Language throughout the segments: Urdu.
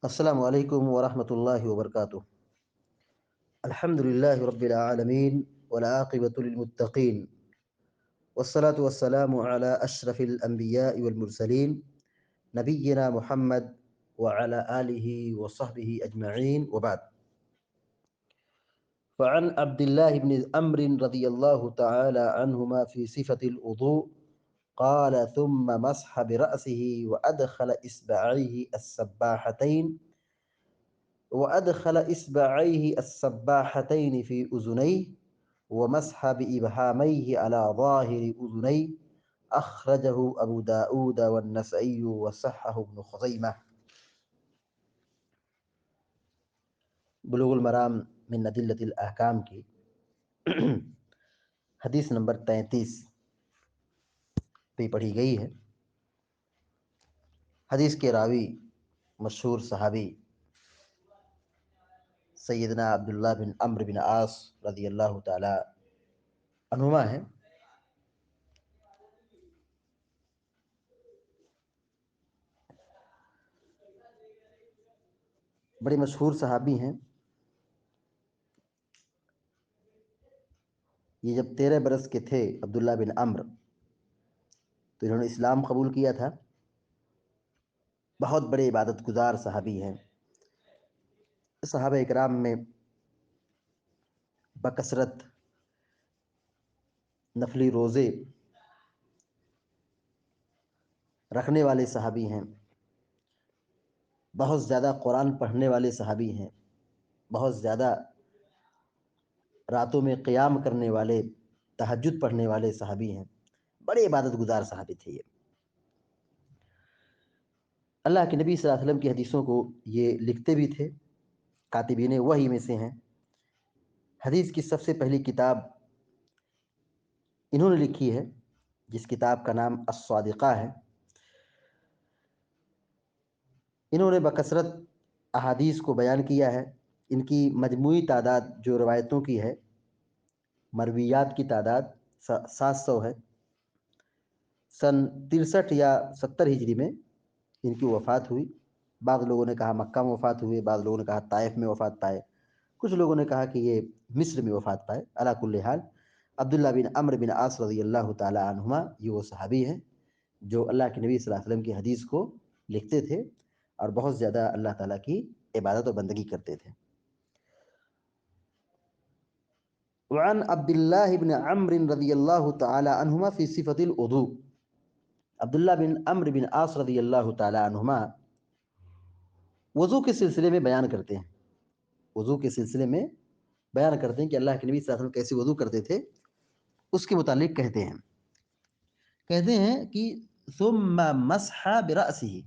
السلام علیکم ورحمۃ اللہ وبرکاتہ۔ الحمد للہ رب العالمین والعاقبۃ للمتقین والصلاة والسلام علی اشرف الانبیاء والمرسلین نبینا محمد وعلی آلہ وصحبہ اجمعین وبعد۔ فعن عبد الله بن عمرو رضی اللہ تعالی عنہما فی صفة الوضوء قال ثم مسح برأسه وأدخل إصبعيه السباحتين في أذنيه ومسح بإبهاميه على ظاهر أذنيه أخرجه أبو داود والنسائي وصححه ابن خزيمة۔ بلوغ المرام من أدلة الأحکام کی حدیث نمبر 33 پہ پڑھی گئی ہے۔ حدیث کے راوی مشہور صحابی سیدنا عبداللہ بن عمرو بن عاص رضی اللہ تعالی عنہما ہیں۔ بڑے مشہور صحابی ہیں۔ یہ جب 13 برس کے تھے عبداللہ بن عمرو تو انہوں نے اسلام قبول کیا تھا۔ بہت بڑے عبادت گزار صحابی ہیں۔ صحابہ اکرام میں بکثرت نفلی روزے رکھنے والے صحابی ہیں، بہت زیادہ قرآن پڑھنے والے صحابی ہیں، بہت زیادہ راتوں میں قیام کرنے والے، تہجد پڑھنے والے صحابی ہیں، بڑے عبادت گزار صحابی تھے یہ۔ اللہ کے نبی صلی اللہ علیہ وسلم کی حدیثوں کو یہ لکھتے بھی تھے، کاتبین وحی میں سے ہیں۔ حدیث کی سب سے پہلی کتاب انہوں نے لکھی ہے جس کتاب کا نام الصادقہ ہے۔ انہوں نے بکثرت احادیث کو بیان کیا ہے۔ ان کی مجموعی تعداد جو روایتوں کی ہے، مرویات کی تعداد 700 ہے۔ سن 63 یا 70 ہجری میں ان کی وفات ہوئی۔ بعض لوگوں نے کہا مکہ میں وفات ہوئے، بعض لوگوں نے کہا طائف میں وفات پائے، کچھ لوگوں نے کہا کہ یہ مصر میں وفات پائے۔ علی کل حال عبداللہ بن عمرو بن عاص رضی اللہ تعالی عنہما یہ وہ صحابی ہیں جو اللہ کے نبی صلی اللہ علیہ وسلم کی حدیث کو لکھتے تھے اور بہت زیادہ اللہ تعالیٰ کی عبادت و بندگی کرتے تھے۔ وعن عبد الله بن عمرو رضی اللہ تعالی عنہما فی صفۃ الوضوء، عبداللہ بن عمرو بن عاص رضی اللہ تعالی عنہما وضو کے سلسلے میں بیان کرتے ہیں، وضو کے سلسلے میں بیان کرتے ہیں کہ اللہ کے نبی صلی اللہ علیہ وسلم کیسے وضو کرتے تھے، اس کے متعلق کہتے ہیں کہ ثم مسح برأسه،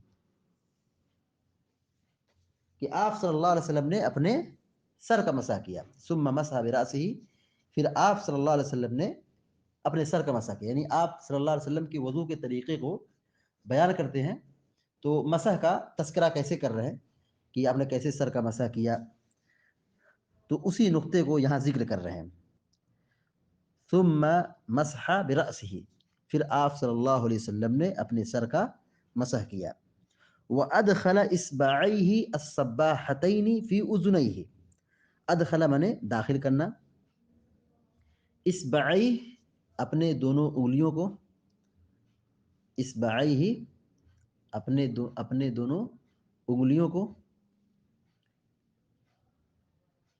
کہ آپ صلی اللہ علیہ وسلم نے اپنے سر کا مسح کیا۔ ثم مسح برأسه، پھر آپ صلی اللہ علیہ وسلم نے اپنے سر کا مسح کیا، یعنی آپ صلی اللہ علیہ وسلم کی وضو کے طریقے کو بیان کرتے ہیں۔ تو مسح کا تذکرہ کیسے کر رہے ہیں کہ آپ نے کیسے سر کا مسح کیا، تو اسی نقطے کو یہاں ذکر کر رہے ہیں۔ ثم مسح برأسه، پھر آپ صلی اللہ علیہ وسلم نے اپنے سر کا مسح کیا۔ وَأَدْخَلَ إِصْبَعَيْهِ السَّبَّاحَتَيْنِ فِي أُذُنَيْهِ، ادخل مانے داخل کرنا، اصبعی اپنے دونوں انگلیوں کو، اصبعیہ اپنے دونوں انگلیوں کو،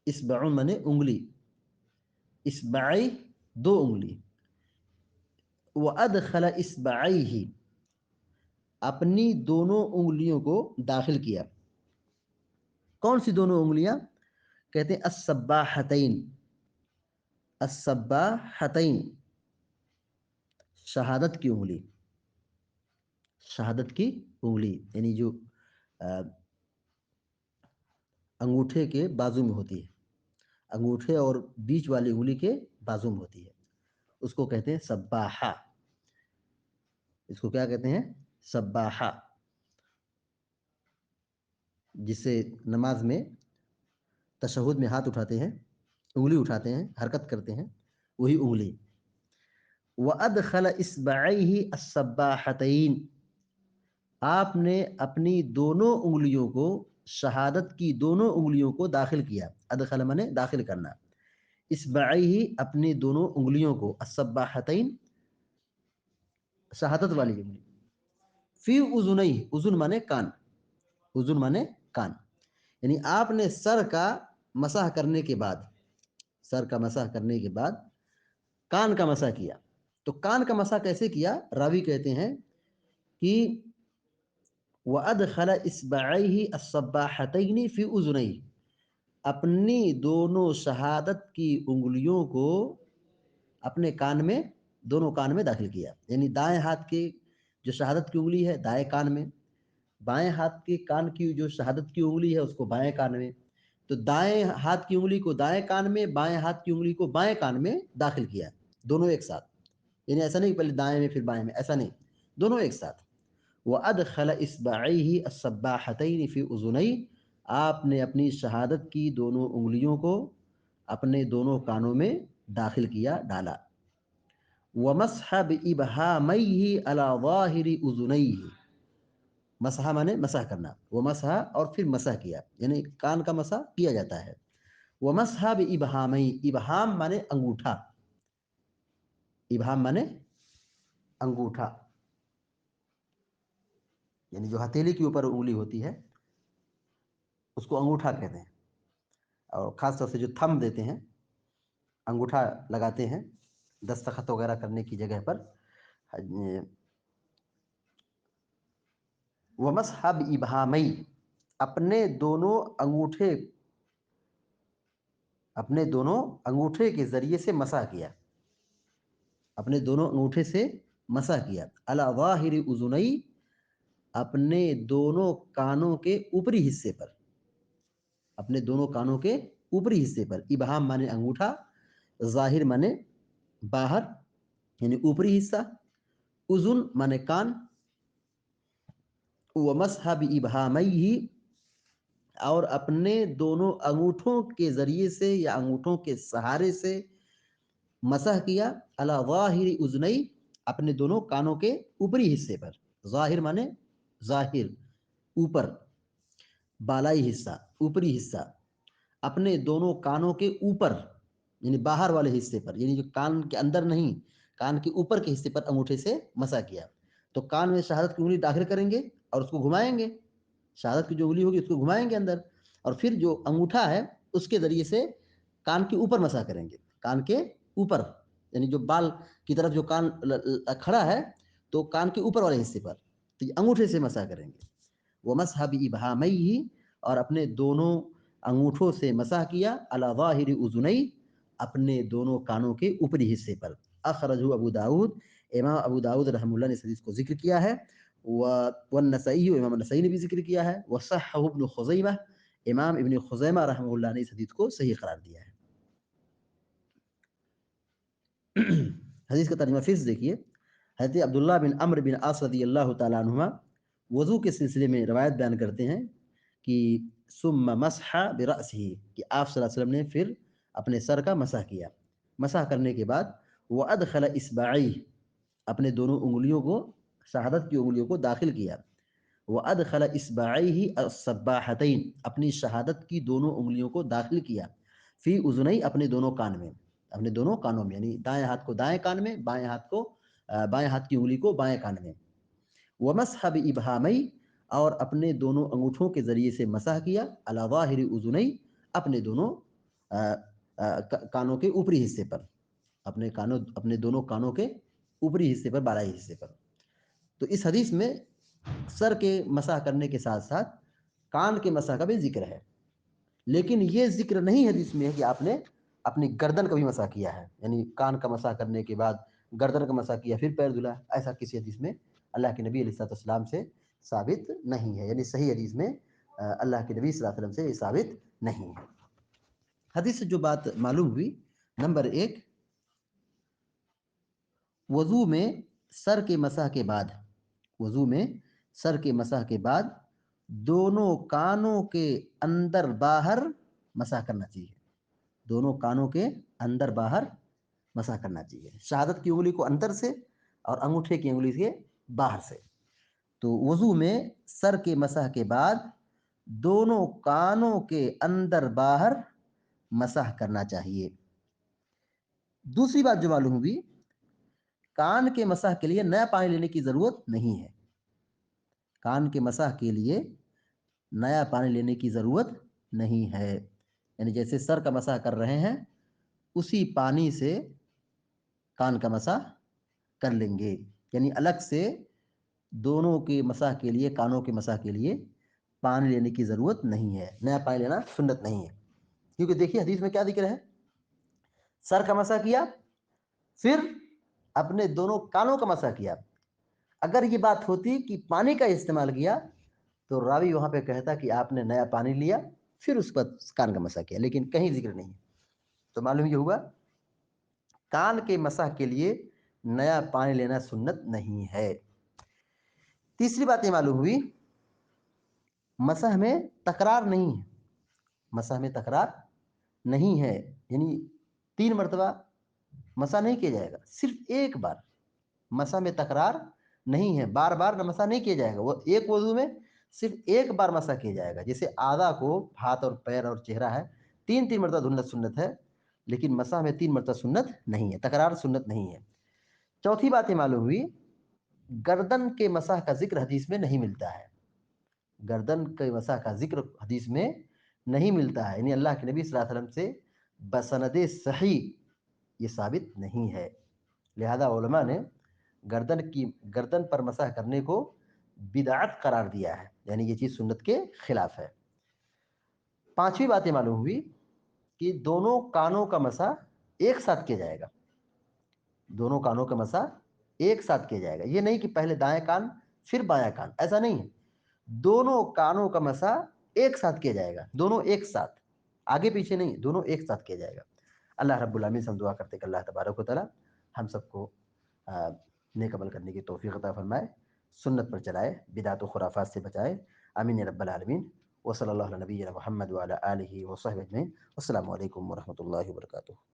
اصبع مانے انگلی، اصبعی دو انگلی، وَأَدْخَلَ إِصْبَعَيْهِ اپنی دونوں انگلیوں کو داخل کیا۔ کون سی دونوں انگلیاں؟ کہتے ہیں السباحتین، السباحتین شہادت کی انگلی، شہادت کی انگلی یعنی جو انگوٹھے کے بازو میں ہوتی ہے، انگوٹھے اور بیچ والی انگلی کے بازو میں ہوتی ہے، اس کو کہتے ہیں سباحہ۔ اس کو کیا کہتے ہیں؟ سباحہ، جسے نماز میں تشہد میں ہاتھ اٹھاتے ہیں، انگلی اٹھاتے ہیں، حرکت کرتے ہیں، وہی انگلی۔ وَأَدْخَلَ إِصْبَعَيْهِ السَّبَّاحَتَيْنِ، آپ نے اپنی دونوں انگلیوں کو شہادت کی دونوں انگلیوں کو داخل کیا، ادخل منے داخل کرنا، اصبعیہ اپنی دونوں انگلیوں کو، السباحتین شہادت والی انگلی، فی اذنیہ اذن مانے کان، اذن مانے کان، یعنی آپ نے سر کا مسح کرنے کے بعد، سر کا مسح کرنے کے بعد کان کا مسح کیا. تو کان کا مسح کیسے کیا؟ راوی کہتے ہیں کہ وَأَدْخَلَ إِصْبَعَيْهِ الصَّبَّاحَتَيْنِ فِي أُذُنَيْهِ، اپنی دونوں شہادت کی انگلیوں کو اپنے کان میں، دونوں کان میں داخل کیا. یعنی دائیں ہاتھ کی جو شہادت کی انگلی ہے دائیں کان میں، بائیں ہاتھ کے کان کی جو شہادت کی انگلی ہے اس کو بائیں کان میں. تو دائیں ہاتھ کی انگلی کو دائیں کان میں، بائیں ہاتھ کی انگلی کو بائیں کان میں داخل کیا، دونوں ایک ساتھ. یعنی ایسا نہیں پہلے دائیں میں پھر بائیں میں، ایسا نہیں، دونوں ایک ساتھ. وَأَدْخَلَ إِصْبَعَيْهِ السَّبَّاحَتَيْنِ فِي أُذُنَيْهِ، آپ نے اپنی شہادت کی دونوں انگلیوں کو اپنے دونوں کانوں میں داخل کیا، ڈالا. وَمَسْحَ بِإِبْهَامَيْهِ عَلَى ظَاهِرِ أُذُنَيْهِ، مسح مانے مسح کرنا، وہ مسح اور پھر مسح کیا، یعنی کان کا مسح کیا جاتا ہے. وَمَسْحَ بِإِبْهَامَيْهِ، ابہام مانے انگوٹھا، ابہام مانے انگوٹھا، یعنی جو ہتھیلی کے اوپر انگلی ہوتی ہے اس کو انگوٹھا کہتے ہیں. اور خاص طور سے جو تھم دیتے ہیں، انگوٹھا لگاتے ہیں دستخط وغیرہ کرنے کی جگہ پر. وَمَسْحَ بِإِبْهَامَيْهِ، اپنے دونوں انگوٹھے، اپنے دونوں انگوٹھے کے ذریعے سے مسح کیا، اپنے دونوں انگوٹھے سے مسح کیا. عَلَى ظَاهِرِ أُذُنَيْهِ، اپنے دونوں کانوں کے اوپری حصے پر، اپنے دونوں کانوں کے اوپری حصے پر. ابہام مانے انگوٹھا، ظاہر مانے باہر یعنی اوپری حصہ، اذن مانے کان. وَمَسْحَ بِإِبْهَامَيْهِ، اور اپنے دونوں انگوٹھوں کے ذریعے سے یا انگوٹھوں کے سہارے سے مسح کیا، عَلَى ظَاهِرِ أُذُنَيْهِ، اپنے دونوں کانوں کے اوپری حصے پر. ظاہر مانے ظاہر، اوپر، بالائی حصہ، اوپری حصہ، اپنے دونوں کانوں کے اوپر یعنی باہر والے حصے پر، یعنی جو کان کے اندر نہیں، کان کے اوپر کے حصے پر انگوٹھے سے مسح کیا. تو کان میں شہادت کی انگلی داخل کریں گے اور اس کو گھمائیں گے، شہادت کی جو انگلی ہوگی اس کو گھمائیں گے اندر، اور پھر جو انگوٹھا ہے اس کے ذریعے سے کان کے اوپر مسح کریں گے، کان کے اوپر، یعنی جو بال کی طرف جو کان کھڑا ہے تو کان کے اوپر والے حصے پر، تو یہ انگوٹھے سے مسح کریں گے. وَمَسْحَ بِإِبْهَامَيْهِ، اور اپنے دونوں انگوٹھوں سے مسح کیا، عَلَى ظَاهِرِ أُذُنَيْهِ، اپنے دونوں کانوں کے اوپری حصے پر. اخرجہ ابو داؤد، امام ابو داؤد رحمہ اللہ نے اس حدیث کو ذکر کیا ہے. والنسائی، امام النسائی نے بھی ذکر کیا ہے. وصححہ ابن خزیمہ، امام ابن خزیمہ رحمہ اللہ نے اس حدیث کو صحیح قرار دیا ہے. حدیث کا ترجمہ پھر سے دیکھیے. حضرت عبداللہ بن عمرو بن عاص رضی اللہ تعالیٰ عنہما وضو کے سلسلے میں روایت بیان کرتے ہیں کہ ثم مسح برأسہ، کہ آپ صلی اللہ علیہ وسلم نے پھر اپنے سر کا مسح کیا. مسح کرنے کے بعد وَأَدْخَلَ إِصْبَعَيْهِ، اپنے دونوں انگلیوں کو، شہادت کی انگلیوں کو داخل کیا. وَأَدْخَلَ إِصْبَعَيْهِ السَّبَّاحَتَيْنِ، اپنی شہادت کی دونوں انگلیوں کو داخل کیا. فی اذنیہ، اپنے دونوں کان میں، اپنے دونوں کانوں میں، یعنی دائیں ہاتھ کو دائیں کان میں، بائیں ہاتھ کو بائیں ہاتھ کی انگلی کو بائیں کان میں. وَمَسْحَ بِإِبْهَامَيْهِ، اور اپنے دونوں انگوٹھوں کے ذریعے سے مسح کیا، عَلَى ظَاهِرِ أُذُنَيْهِ، اپنے دونوں کانوں کے اوپری حصے پر، اپنے دونوں کانوں کے اوپری حصے پر، بالائی حصے پر. تو اس حدیث میں سر کے مسح کرنے کے ساتھ ساتھ کان کے مسح کا بھی ذکر ہے، لیکن یہ ذکر نہیں حدیث میں ہے کہ آپ نے اپنی گردن کا بھی مسح کیا ہے، یعنی کان کا مسح کرنے کے بعد گردن کا مسح کیا پھر پیر دھلا. ایسا کسی حدیث میں اللہ کے نبی علیہ السلام سے ثابت نہیں ہے، یعنی صحیح حدیث میں اللہ کے نبی صلی اللہ علیہ وسلم سے یہ ثابت نہیں ہے. حدیث سے جو بات معلوم ہوئی، نمبر 1، وضو میں سر کے مسح کے بعد، وضو میں سر کے مسح کے بعد دونوں کانوں کے اندر باہر مسح کرنا چاہیے، دونوں کانوں کے اندر باہر مسح کرنا چاہیے. شہادت کی انگلی کو اندر سے اور انگوٹھے کی انگلی سے باہر سے. تو وضو میں سر کے مسح کے بعد دونوں کانوں کے اندر باہر مسح کرنا چاہیے۔ دوسری بات جو معلوم ہوئی، کان کے مسح کے لیے نیا پانی لینے کی ضرورت نہیں ہے۔ کان کے مسح کے لیے نیا پانی لینے کی ضرورت نہیں ہے، یعنی جیسے سر کا مسح کر رہے ہیں اسی پانی سے کان کا مسح کر لیں گے، یعنی الگ سے دونوں کے مسح کے لیے، کانوں کے مسح کے لیے پانی لینے کی ضرورت نہیں ہے، نیا پانی لینا سنت نہیں ہے۔ کیونکہ دیکھیے حدیث میں کیا ذکر ہے، سر کا مسح کیا، پھر اپنے دونوں کانوں کا مسح کیا۔ اگر یہ بات ہوتی کہ پانی کا استعمال کیا تو راوی وہاں پہ کہتا کہ آپ نے نیا پانی لیا پھر اس پر کان کا مسح کیا، لیکن کہیں ذکر نہیں ہے۔ تو معلوم یہ ہوا کان کے مسح کے لیے نیا پانی لینا سنت نہیں ہے۔ تیسری بات یہ معلوم ہوئی، مسح میں تکرار نہیں ہے، مسح میں تکرار نہیں ہے، یعنی 3 مرتبہ مسح نہیں کیا جائے گا، صرف ایک بار۔ مسح میں تکرار نہیں ہے، بار بار مسح نہیں کیا جائے گا، وہ ایک وضو میں صرف ایک بار مسح کیا جائے گا۔ جیسے آدھا کو ہاتھ اور پیر اور چہرہ ہے 3 مرتبہ دھلنا سنت ہے، لیکن مسح میں 3 مرتبہ سنت نہیں ہے، تکرار سنت نہیں ہے۔ چوتھی بات یہ معلوم ہوئی، گردن کے مسح کا ذکر حدیث میں نہیں ملتا ہے، گردن کے مسح کا ذکر حدیث میں نہیں ملتا ہے، یعنی اللہ کے نبی صلی اللہ علیہ وسلم سے بسند صحیح یہ ثابت نہیں ہے، لہذا علماء نے گردن پر مسح کرنے کو بدعت قرار دیا ہے، یعنی یہ چیز سنت کے خلاف ہے۔ پانچویں بات یہ معلوم ہوئی کہ دونوں کانوں کا مسح ایک ساتھ کیا جائے گا، دونوں کانوں کا مسح ایک ساتھ کیا جائے گا، یہ نہیں کہ پہلے دائیں کان پھر بایاں کان، ایسا نہیں ہے، دونوں کانوں کا مسح ایک ساتھ کیا جائے گا، دونوں ایک ساتھ، آگے پیچھے نہیں، دونوں ایک ساتھ کیا جائے گا۔ اللہ رب العالمین سے ہم دعا کرتے کہ اللہ تبارک و تعالی ہم سب کو نیک عمل کرنے کی توفیق عطا فرمائے، سنت پر چلائے، بدعت و خرافات سے بچائے، آمین یا رب العالمین۔ وصلی اللہ علی نبینا محمد وعلی آلہ وصحبہ اجمعین۔ السلام علیکم ورحمۃ اللہ وبرکاتہ۔